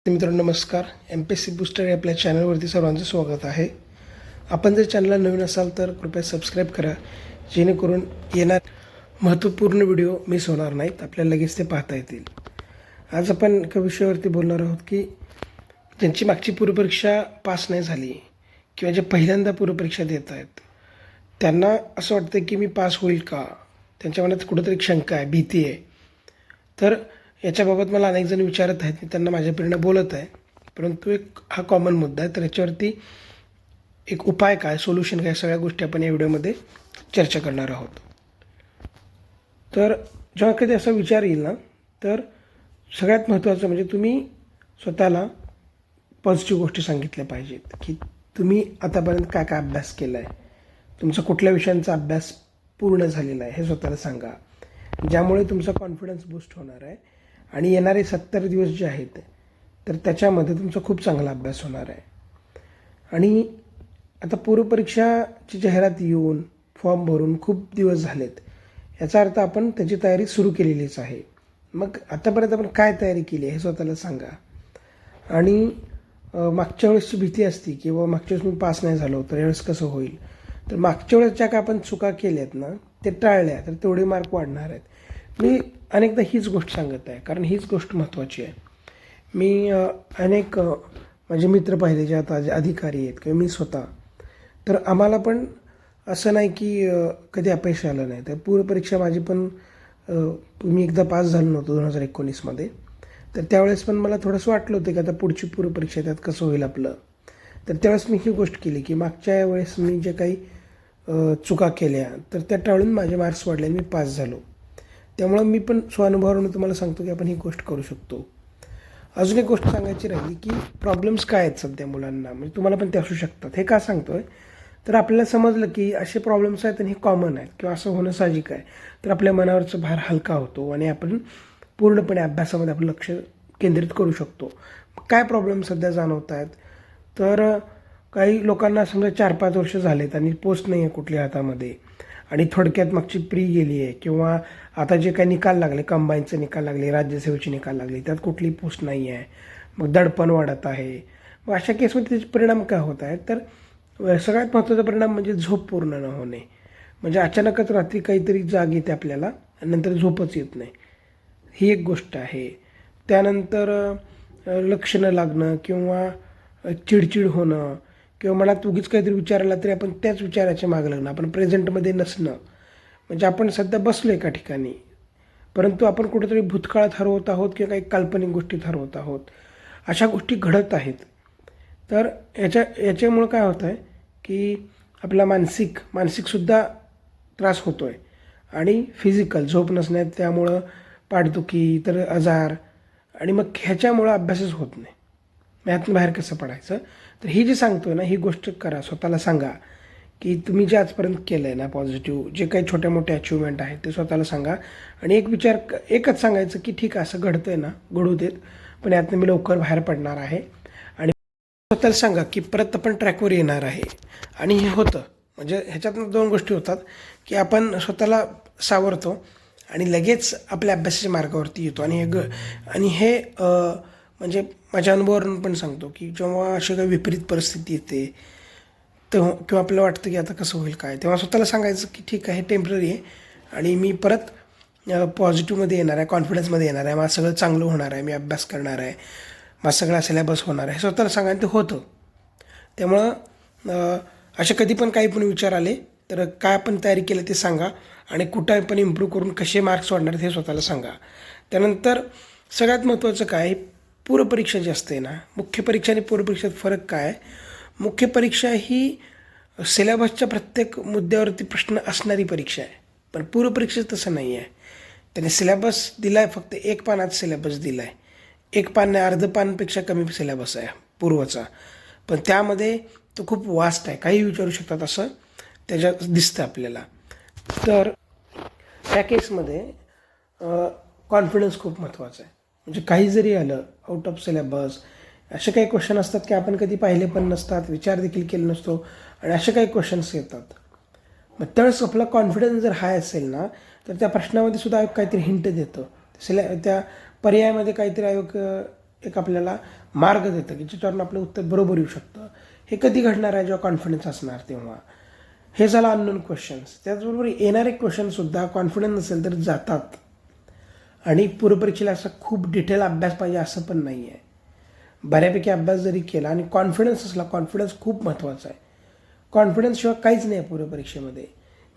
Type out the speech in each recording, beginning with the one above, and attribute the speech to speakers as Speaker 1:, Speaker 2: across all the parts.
Speaker 1: मित्रांनो नमस्कार. MPSC booster या आपल्या चॅनलवरती सर्वांचं स्वागत आहे. आपण जर चॅनलला नवीन असाल तर कृपया सबस्क्राईब करा, जेणेकरून येणार महत्त्वपूर्ण व्हिडिओ मिस होणार नाहीत, आपल्याला लगेच ते पाहता येतील. आज आपण एका विषयावरती बोलणार आहोत की ज्यांची मागची पूर्वपरीक्षा पास नाही झाली किंवा जे पहिल्यांदा पूर्वपरीक्षा देत आहेत त्यांना असं वाटतं की मी पास होईल का, त्यांच्या मनात कुठंतरी शंका आहे, भीती आहे. तर याच्याबाबत मला अनेक जण विचारत आहेत, मी त्यांना माझ्या प्रेरणा बोलत आहे. परंतु हा कॉमन मुद्दा आहे, तर याच्यावरती एक उपाय काय, सोल्युशन काय, सगळ्या गोष्टी आपण या व्हिडिओमध्ये चर्चा करणार आहोत. तर जेव्हा कधी असा विचार येईल ना, तर सगळ्यात महत्त्वाचं म्हणजे तुम्ही स्वतःला पॉझिटिव्ह गोष्टी सांगितल्या पाहिजेत की तुम्ही आतापर्यंत काय काय अभ्यास केला आहे, तुमचा कुठल्या विषयांचा अभ्यास पूर्ण झालेला आहे हे स्वतःला सांगा, ज्यामुळे तुमचा कॉन्फिडन्स बूस्ट होणार आहे. आणि येणारे 70 दिवस जे आहेत तर त्याच्यामध्ये तुमचा खूप चांगला अभ्यास होणार आहे. आणि आता पूर्वपरीक्षाची जाहिरात येऊन फॉर्म भरून खूप दिवस झालेत, याचा अर्थ आपण त्याची तयारी सुरू केलेलीच आहे. मग आतापर्यंत आपण काय तयारी केली आहे हे स्वतःला सांगा. आणि मागच्या वेळेसची भीती असती की बाबा मागच्या वेळेस मी पास नाही झालो तर यावेळेस कसं होईल, तर मागच्या वेळेस ज्या काय आपण चुका केल्यात ना ते टाळल्या तर तेवढे मार्क वाढणार आहेत. मी अनेकदा हीच गोष्ट सांगत आहे, कारण हीच गोष्ट महत्त्वाची आहे. मी अनेक माझे मित्र पाहिले जे आता अधिकारी आहेत किंवा मी स्वतः, तर आम्हाला पण असं नाही की कधी अपयश आलं नाही. तर पूर्वपरीक्षा माझी पण मी एकदा पास झालो नव्हतो 2019मध्ये, तर त्यावेळेस पण मला थोडंसं वाटलं होतं की आता पुढची पूर्वपरीक्षा त्यात कसं होईल आपलं. तर त्यावेळेस मी ही गोष्ट केली की मागच्या वेळेस मी जे काही चुका केल्या तर त्या टाळून माझे मार्क्स वाढले आणि मी पास झालो. त्यामुळं मी पण स्वानुभवावरून तुम्हाला सांगतो की आपण ही गोष्ट करू शकतो. अजून एक गोष्ट सांगायची राहिली की प्रॉब्लेम्स काय आहेत सध्या मुलांना, म्हणजे तुम्हाला पण ते असू शकतात. हे का सांगतो आहे, तर आपल्याला समजलं की असे प्रॉब्लेम्स आहेत आणि हे कॉमन आहेत किंवा असं होणं साहजिक आहे, तर आपल्या मनावरचा भार हलका होतो आणि आपण पूर्णपणे अभ्यासामध्ये आपलं लक्ष केंद्रित करू शकतो. काय प्रॉब्लेम सध्या जाणवत आहेत, तर काही लोकांना समजा 4-5 वर्ष झालेत आणि पोस्ट नाही आहे कुठल्या हातामध्ये, आणि थोडक्यात मागची प्री गेली आहे किंवा आता जे काही निकाल लागले, कंबाईनचे निकाल लागले, राज्यसेवेचे निकाल लागले, त्यात कुठली पोस्ट नाही आहे, मग दडपण वाढत आहे. मग अशा केसमध्ये त्याचे परिणाम काय होत आहेत, तर सगळ्यात महत्त्वाचा परिणाम म्हणजे झोप पूर्ण न होणे. म्हणजे अचानकच रात्री काहीतरी जाग येते आपल्याला आणि नंतर झोपच येत नाही, ही एक गोष्ट आहे. त्यानंतर लक्ष न लागणं किंवा चिडचिड होणं किंवा मनात उगीच काहीतरी विचार आला तरी आपण त्याच विचाराच्या मागं लागणं, आपण प्रेझेंटमध्ये नसणं. म्हणजे आपण सध्या बसलो एका ठिकाणी, परंतु आपण कुठेतरी भूतकाळात हरवत आहोत किंवा काही काल्पनिक गोष्टीत हरवत आहोत. अशा गोष्टी घडत आहेत. तर याच्यामुळं काय होतं आहे की आपला मानसिकसुद्धा त्रास होतो आहे आणि फिजिकल झोप नसण्यात त्यामुळं पाठदुखी, इतर आजार, आणि मग ह्याच्यामुळं अभ्यासच होत नाही. ह्यातून बाहेर कसं पडायचं, तर ही जी सांगतो ना ही गोष्ट करा, स्वतःला सांगा की तुम्ही जे आजपर्यंत केलं आहे ना पॉझिटिव्ह, जे काही छोट्या मोठ्या अचिव्हमेंट आहेत ते स्वतःला सांगा. आणि एकच सांगायचं की ठीक आहे, असं घडतं आहे ना, घडू देत, पण यातनं मी लवकर बाहेर पडणार आहे. आणि स्वतःला सांगा की परत आपण ट्रॅकवर येणार आहे. आणि हे होतं, म्हणजे ह्याच्यातनं 2 गोष्टी होतात की आपण स्वतःला सावरतो आणि लगेच आपल्या अभ्यासाच्या मार्गावरती येतो. आणि हे म्हणजे माझ्या अनुभवावरून पण सांगतो की जेव्हा अशी काही विपरीत परिस्थिती येते तेव्हा किंवा आपल्याला वाटतं की आता कसं होईल काय, तेव्हा स्वतःला सांगायचं की ठीक आहे, हे टेम्पररी आहे आणि मी परत पॉझिटिव्हमध्ये येणार आहे, कॉन्फिडन्समध्ये येणार आहे, माझं सगळं चांगलं होणार आहे, मी अभ्यास करणार आहे, माझा सगळा सिलेबस होणार आहे, स्वतःला सांगा ते होतं. त्यामुळं असे कधी पण काही पण विचार आले तर काय आपण तयारी केलं ते सांगा आणि कुठं पण इम्प्रूव्ह करून कसे मार्क्स वाढणार हे स्वतःला सांगा. त्यानंतर सगळ्यात महत्त्वाचं काय, पूर्वपरीक्षा जी असते ना, मुख्य परीक्षा आणि पूर्वपरीक्षेत फरक काय आहे. मुख्य परीक्षा ही सिलेबसच्या प्रत्येक मुद्द्यावरती प्रश्न असणारी परीक्षा आहे, पण पूर्वपरीक्षेत तसं नाही आहे. त्याने सिलेबस दिला आहे, फक्त 1 पानाचा सिलेबस दिला आहे, 1 पान नाही, अर्ध पानपेक्षा कमी सिलेबस आहे पूर्वचा, पण त्यामध्ये तो खूप वास्ट आहे, काही विचारू शकतात असं त्याच्यात दिसतं आपल्याला. तर त्या केसमध्ये कॉन्फिडन्स खूप महत्त्वाचा आहे. म्हणजे काही जरी आलं आउट ऑफ सिलेबस, असे काही क्वेश्चन असतात की आपण कधी पाहिले पण नसतात, विचार देखील केला नसतो, आणि असे काही क्वेश्चन्स येतात. मग त्यावेळेस आपला कॉन्फिडन्स जर हाय असेल ना, तर त्या प्रश्नामध्ये सुद्धा आयोग काहीतरी हिंट देतं, त्या पर्यायामध्ये काहीतरी आयोग एक आपल्याला मार्ग देतं की ज्याच्यावरून आपलं उत्तर बरोबर येऊ शकतं. हे कधी घडणार आहे जेव्हा कॉन्फिडन्स असणार तेव्हा. हे झालं अननोन क्वेश्चन्स. त्याचबरोबर येणारे क्वेश्चनसुद्धा कॉन्फिडन्स नसेल तर जातात. आणि पूर्वपरीक्षेला असा खूप डिटेल अभ्यास पाहिजे असं पण नाही आहे. बऱ्यापैकी अभ्यास जरी केला आणि कॉन्फिडन्स असला, कॉन्फिडन्स खूप महत्त्वाचा आहे. कॉन्फिडन्सशिवाय काहीच नाही आहे पूर्वपरीक्षेमध्ये.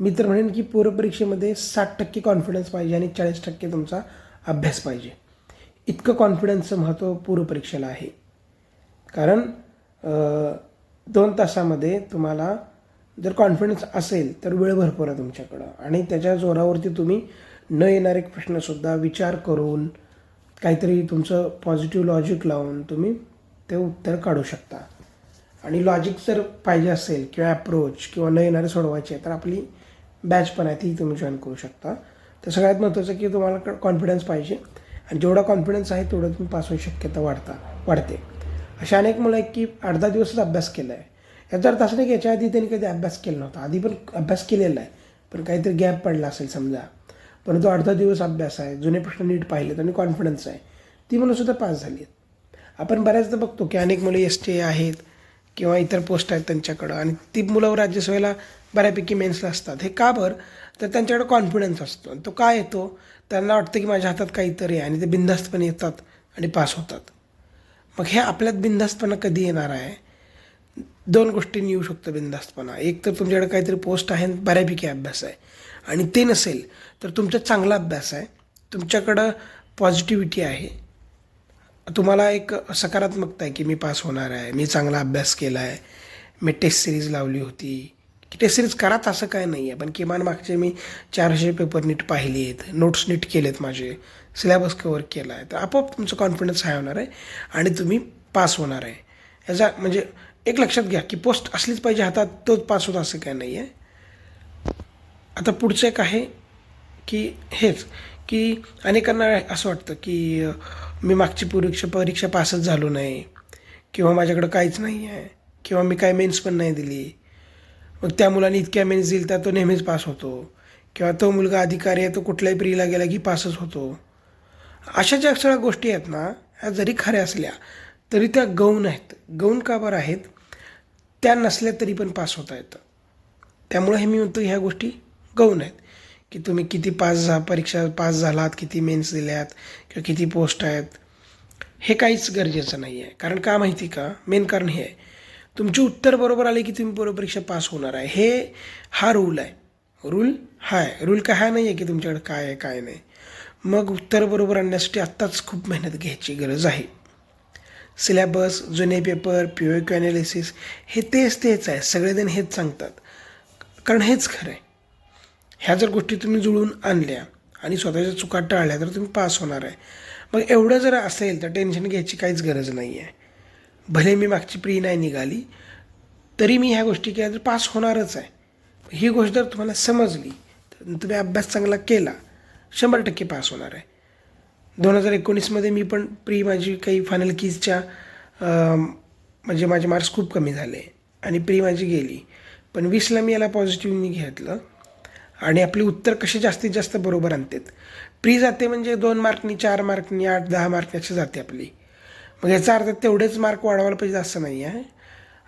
Speaker 1: मी तर म्हणेन की पूर्वपरीक्षेमध्ये 60% कॉन्फिडन्स पाहिजे आणि 40% तुमचा अभ्यास पाहिजे. इतकं कॉन्फिडन्सचं महत्त्व पूर्वपरीक्षेला आहे. कारण 2 तासामध्ये तुम्हाला जर कॉन्फिडन्स असेल तर वेळ भरपूर आहे तुमच्याकडं आणि त्याच्या जोरावरती तुम्ही न येणारे प्रश्नसुद्धा विचार करून काहीतरी तुमचं पॉझिटिव्ह लॉजिक लावून तुम्ही ते उत्तर काढू शकता. आणि लॉजिक जर पाहिजे असेल किंवा अप्रोच किंवा न येणारे सोडवायचे तर आपली बॅच पण आहे, ती तुम्ही जॉईन करू शकता. तर सगळ्यात महत्त्वाचं की तुम्हाला कॉन्फिडन्स पाहिजे आणि जेवढा कॉन्फिडन्स आहे तेवढं तुम्ही पास होऊ शक्यता वाढते. अशा अनेक मुलं आहेत की 8-10 दिवसच अभ्यास केला आहे. याचा अर्थ असं नाही की याच्या आधी त्यांनी कधी अभ्यास केला नव्हता. आधी पण अभ्यास केलेला आहे, पण काहीतरी गॅप पडला असेल समजा. परंतु 8-10 दिवस अभ्यास आहे, जुने प्रश्न नीट पाहिलेत आणि कॉन्फिडन्स आहे, ती मुलंसुद्धा पास झाली आहेत. आपण बऱ्याचदा बघतो की अनेक मुलं ST आहेत किंवा इतर पोस्ट आहेत त्यांच्याकडं आणि ती मुलं राज्यसभेला बऱ्यापैकी मेन्सला असतात. हे का बरं? तर त्यांच्याकडे कॉन्फिडन्स असतो आणि तो काय येतो, त्यांना वाटतं की माझ्या हातात काहीतरी आहे आणि ते बिनधास्तपणे येतात आणि पास होतात. मग हे आपल्यात बिनधास्तपणा कधी येणार आहे? 2 गोष्टींनी येऊ शकतो बिनधास्तपणा. एक तर तुमच्याकडे काहीतरी पोस्ट आहे आणि बऱ्यापैकी अभ्यास आहे आणि ते नसेल तर तुमचा चांगला अभ्यास आहे, तुमच्याकडं पॉझिटिव्हिटी आहे, तुम्हाला एक सकारात्मकता आहे की मी पास होणार आहे, मी चांगला अभ्यास केला आहे, मी टेस्ट सिरीज लावली होती. की टेस्ट सिरीज कराच असं काय नाही आहे, पण किमान मागचे मी 400 पेपर नीट पाहिले आहेत, नोट्स नीट केलेत, माझे सिलेबस कवर केला आहे, तर आपोआप तुमचं कॉन्फिडन्स हाय होणार आहे आणि तुम्ही पास होणार आहे. याचा म्हणजे एक लक्षात घ्या की पोस्ट असलीच पाहिजे हातात तोच पास होतं असं काय नाही आहे. आता पुढचं एक आहे की हेच की अनेकांना असं वाटतं की मी मागची परीक्षा पासच झालो नाही किंवा माझ्याकडं काहीच नाही आहे किंवा मी काय मेन्स पण नाही दिली. मग त्या मुलाने इतक्या मेन्स दिली तर तो नेहमीच पास होतो किंवा तो मुलगा अधिकारी आहे तो कुठल्याही प्रीला गेला की पासच होतो. अशा ज्या सगळ्या गोष्टी आहेत ना, ह्या जरी खऱ्या असल्या तरी त्या गौण आहेत. गौण का बरं आहेत? त्या नसल्या तरी पण पास होता येतं. त्यामुळे हे मी म्हणतो ह्या गोष्टी गौण आहेत की तुम्ही किती परीक्षा पास झालात, किती मेन्स दिल्यात किंवा किती पोस्ट आहेत, हे काहीच गरजेचं नाही आहे. कारण का माहिती का? मेन कारण हे आहे, तुमची उत्तर बरोबर आले की तुम्ही पूर्वपरीक्षा पास होणार आहे. हा रूल आहे. रूल हा आहे. रूल का हा नाही आहे की तुमच्याकडे काय आहे काय नाही. मग उत्तर बरोबर आणण्यासाठी आत्ताच खूप मेहनत घ्यायची गरज आहे. सिलेबस, जुने पेपर, POQ ॲनालिसिस हे तेच आहे. सगळेजण हेच सांगतात, कारण हेच खरं आहे. ह्या जर गोष्टी तुम्ही जुळून आणल्या आणि स्वतःच्या चुका टाळल्या तर तुम्ही पास होणार आहे. मग एवढं जर असेल तर टेन्शन घ्यायची काहीच गरज नाही आहे. भले मी मागची प्री नाही निघाली तरी मी ह्या गोष्टी केल्या तर पास होणारच आहे. ही गोष्ट जर तुम्हाला समजली तर तुम्ही अभ्यास चांगला केला 100% पास होणार आहे. 2019मध्ये मी पण प्री माझी काही फायनल कीजच्या म्हणजे माझे मार्क्स खूप कमी झाले आणि प्री माझी गेली, पण 20ला मी याला पॉझिटिव्हनी घेतलं आणि आपली उत्तर कशी जास्तीत जास्त बरोबर आणतात. प्री जाते म्हणजे 2 मार्कनी, 4 मार्कनी, 8-10 मार्कनी अशी जाते आपली. मग याचा अर्थ तेवढेच मार्क वाढवायला पाहिजे असं नाही आहे.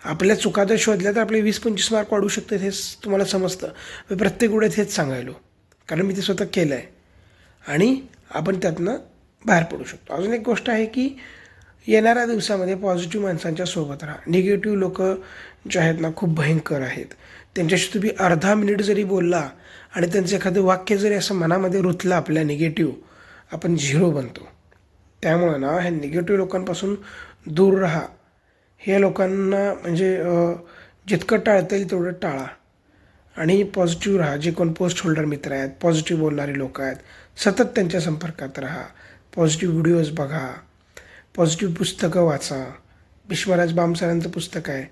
Speaker 1: आपल्या चुका जर शोधल्या तर आपले 20-25 मार्क वाढू शकतात, हे तुम्हाला समजतं. मी प्रत्येक वेळेत हेच सांगायलो, कारण मी ते स्वतः केलं आहे आणि आपण त्यातनं बाहेर पडू शकतो. अजून एक गोष्ट आहे की येणाऱ्या दिवसामध्ये पॉझिटिव्ह माणसांच्या सोबत राहा. निगेटिव्ह लोक जे आहेत ना खूप भयंकर आहेत. त्यांच्याशी तुम्ही अर्धा मिनिट जरी बोलला आणि त्यांचं एखादं वाक्य जरी असं मनामध्ये रुतलं आपल्या निगेटिव्ह, आपण 0 बनतो. त्यामुळं ना ह्या निगेटिव्ह लोकांपासून दूर राहा. हे लोकांना म्हणजे जितकं टाळता येईल तेवढं टाळा आणि पॉझिटिव्ह राहा. जे कोण पोस्ट होल्डर मित्र आहेत, पॉझिटिव्ह बोलणारे लोक आहेत, सतत त्यांच्या संपर्कात राहा. पॉझिटिव्ह व्हिडिओज बघा, पॉझिटिव्ह पुस्तकं वाचा. भीष्मराज बामसरांचं पुस्तक आहे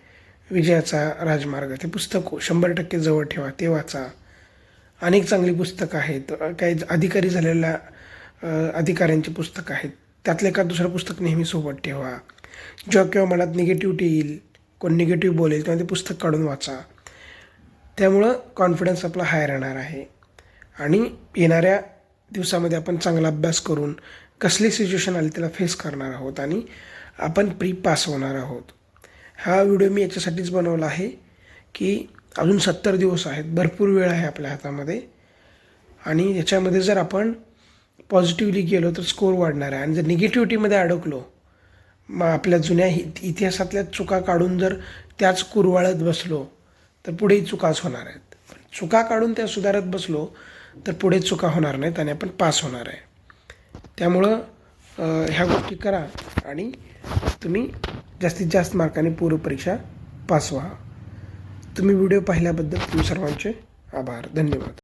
Speaker 1: विजयाचा राजमार्ग, ते पुस्तक 100% जवळ ठेवा, ते वाचा. अनेक चांगली पुस्तकं आहेत. काही अधिकारी झालेल्या अधिकाऱ्यांची पुस्तकं आहेत, त्यातलं एखादं दुसरं पुस्तक नेहमी सोबत ठेवा. जेव्हा केव्हा मनात निगेटिव्हिटी येईल, कोण निगेटिव्ह बोलेल तेव्हा ते पुस्तक काढून वाचा. त्यामुळं कॉन्फिडन्स आपला हाय राहणार आहे आणि येणाऱ्या दिवसामध्ये आपण चांगला अभ्यास करून कसली सिच्युएशन आली त्याला फेस करणार आहोत आणि आपण प्री पास होणार आहोत. हा व्हिडिओ मी याच्यासाठीच बनवला आहे की अजून 70 दिवस आहेत, भरपूर वेळ आहे आपल्या हातामध्ये आणि याच्यामध्ये जर आपण पॉझिटिव्हली गेलो तर स्कोअर वाढणार आहे आणि जर निगेटिव्हिटीमध्ये अडकलो मग आपल्या जुन्या इतिहासातल्या चुका काढून जर त्याच कुरवाळत बसलो तर पुढेही चुकाच होणार आहेत. चुका काढून त्या सुधारत बसलो तर पुढे चुका होणार नाहीत आणि आपण पास होणार आहे. त्यामुळं ह्या गोष्टी करा आणि तुम्ही जास्तीत जास्त मार्काने पूर्वपरीक्षा पास व्हा. तुम्ही व्हिडिओ पाहिल्याबद्दल तुम्ही सर्वांचे आभार. धन्यवाद.